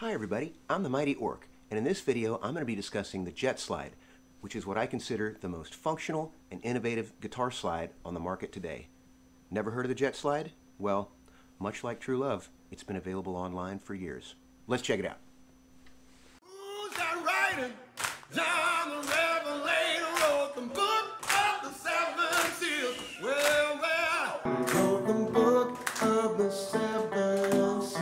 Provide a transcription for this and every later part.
Hi everybody, I'm the Mighty Orc, and in this video I'm going to be discussing the Jetslide, which is what I consider the most functional and innovative guitar slide on the market today. Never heard of the Jetslide? Well, much like true love, it's been available online for years. Let's check it out. Who's that riding down the Revelator road, the book of the seven seals? Well, wrote the book of the seven seals.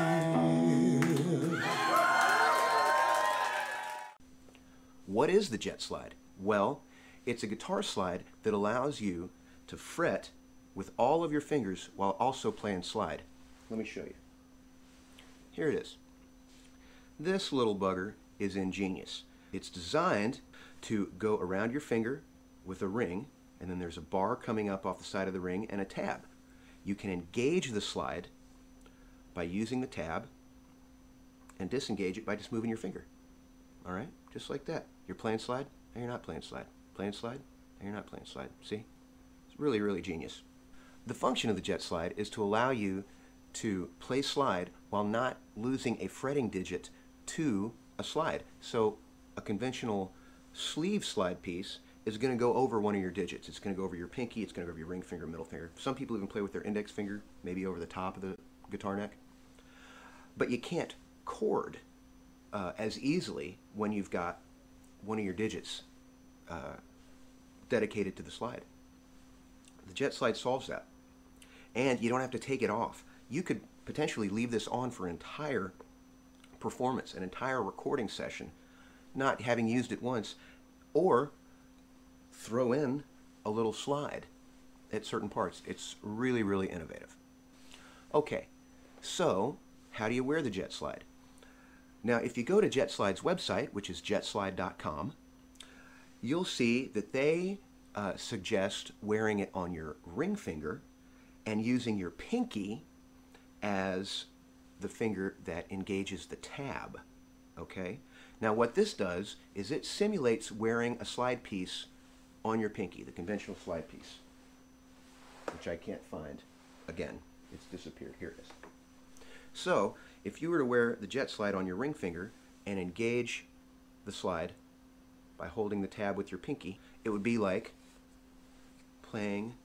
What is the Jetslide? Well, it's a guitar slide that allows you to fret with all of your fingers while also playing slide. Let me show you. Here it is. This little bugger is ingenious. It's designed to go around your finger with a ring, and then there's a bar coming up off the side of the ring and a tab. You can engage the slide by using the tab and disengage it by just moving your finger. All right, just like that. You're playing slide, and you're not playing slide. Playing slide, and you're not playing slide. See? It's really, really genius. The function of the Jetslide is to allow you to play slide while not losing a fretting digit to a slide. So a conventional sleeve slide piece is going to go over one of your digits. It's going to go over your pinky, it's going to go over your ring finger, middle finger. Some people even play with their index finger, maybe over the top of the guitar neck. But you can't chord as easily when you've got one of your digits dedicated to the slide. The Jetslide solves that. And you don't have to take it off. You could potentially leave this on for an entire performance, an entire recording session, not having used it once, or throw in a little slide at certain parts. It's really, really innovative. Okay, so how do you wear the Jetslide? Now, if you go to Jetslide's website, which is jetslide.com, you'll see that they suggest wearing it on your ring finger and using your pinky as the finger that engages the tab. Okay? Now, what this does is it simulates wearing a slide piece on your pinky, the conventional slide piece, which I can't find. Again, it's disappeared. Here it is. So, if you were to wear the Jetslide on your ring finger and engage the slide by holding the tab with your pinky, it would be like playing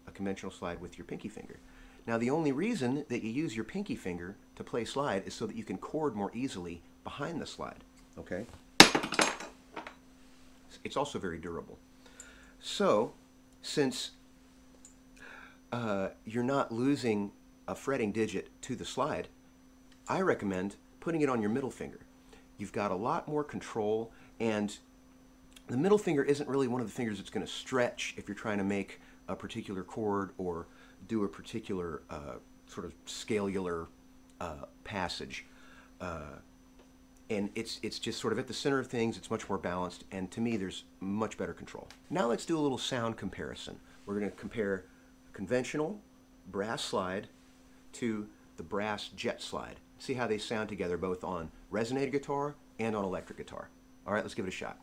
a conventional slide with your pinky finger. Now, the only reason that you use your pinky finger to play slide is so that you can chord more easily behind the slide. Okay? It's also very durable. So, since you're not losing a fretting digit to the slide, I recommend putting it on your middle finger. You've got a lot more control, and the middle finger isn't really one of the fingers that's going to stretch if you're trying to make a particular chord or do a particular sort of scalular passage. And it's just sort of at the center of things. It's much more balanced, and to me there's much better control. Now let's do a little sound comparison. We're going to compare conventional brass slide to the brass Jetslide. See how they sound together both on resonator guitar and on electric guitar. All right, let's give it a shot.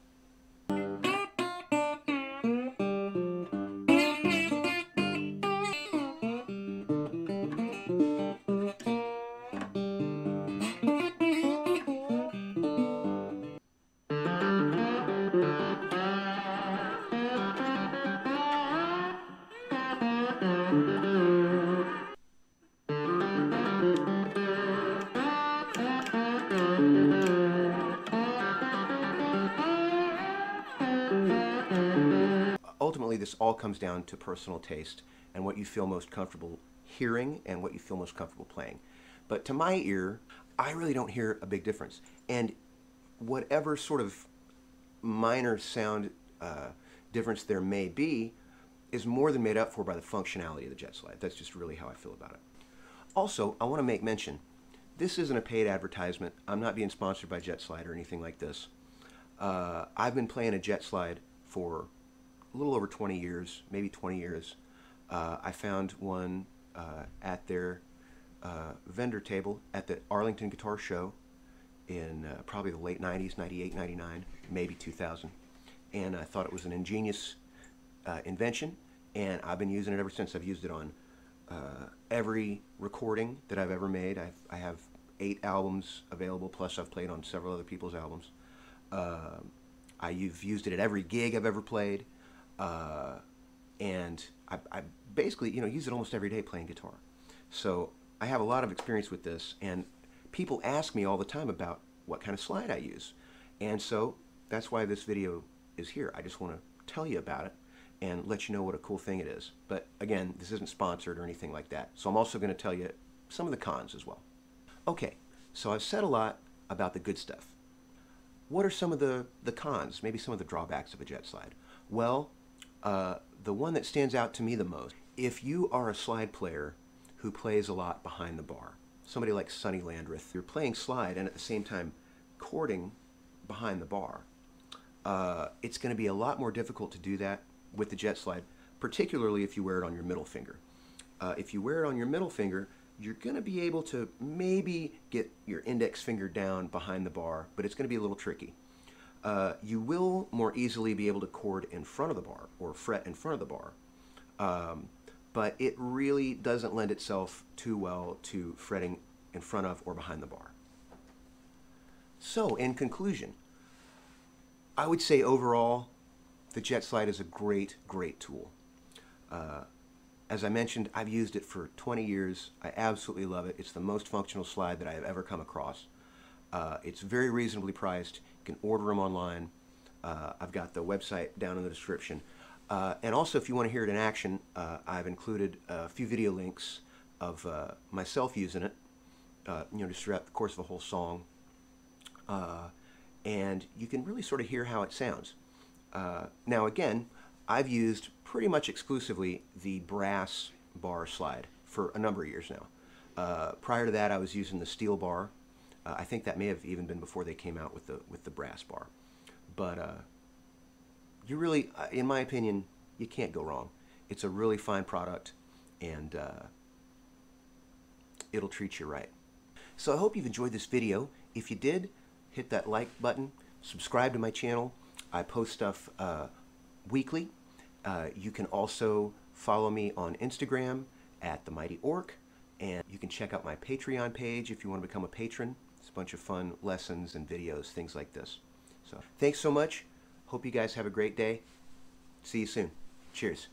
Ultimately, this all comes down to personal taste and what you feel most comfortable hearing and what you feel most comfortable playing. But to my ear, I really don't hear a big difference. And whatever sort of minor sound difference there may be is more than made up for by the functionality of the Jetslide. That's just really how I feel about it. Also, I want to make mention, this isn't a paid advertisement. I'm not being sponsored by Jetslide or anything like this. I've been playing a Jetslide for a little over 20 years, maybe 20 years. I found one at their vendor table at the Arlington Guitar Show in probably the late 90s, 98, 99, maybe 2000. And I thought it was an ingenious invention, and I've been using it ever since. I've used it on every recording that I've ever made. I have 8 albums available, plus I've played on several other people's albums. I've used it at every gig I've ever played, and I basically, use it almost every day playing guitar. So I have a lot of experience with this, and people ask me all the time about what kind of slide I use. And so that's why this video is here. I just want to tell you about it and let you know what a cool thing it is. But again, this isn't sponsored or anything like that. So I'm also going to tell you some of the cons as well. Okay, so I've said a lot about the good stuff. What are some of the cons, maybe some of the drawbacks of a Jetslide? Well, the one that stands out to me the most, if you are a slide player who plays a lot behind the bar, somebody like Sonny Landreth, you're playing slide and at the same time chording behind the bar, it's going to be a lot more difficult to do that with the Jetslide, particularly if you wear it on your middle finger. If you wear it on your middle finger, you're going to be able to maybe get your index finger down behind the bar, but it's going to be a little tricky. You will more easily be able to chord in front of the bar or fret in front of the bar, but it really doesn't lend itself too well to fretting in front of or behind the bar. So, in conclusion, I would say overall, the Jetslide is a great, great tool. As I mentioned, I've used it for 20 years. I absolutely love it. It's the most functional slide that I have ever come across. It's very reasonably priced. You can order them online. I've got the website down in the description. And also, if you want to hear it in action, I've included a few video links of myself using it, just throughout the course of a whole song. And you can really sort of hear how it sounds. Now again, I've used pretty much exclusively the brass bar slide for a number of years now. Prior to that, I was using the steel bar. I think that may have even been before they came out with the brass bar. But you really, in my opinion, you can't go wrong. It's a really fine product, and it'll treat you right. So I hope you've enjoyed this video. If you did, hit that like button, subscribe to my channel. I post stuff weekly. You can also follow me on Instagram at The Mighty Orc, and you can check out my Patreon page if you want to become a patron. It's a bunch of fun lessons and videos, things like this. So thanks so much. Hope you guys have a great day. See you soon. Cheers.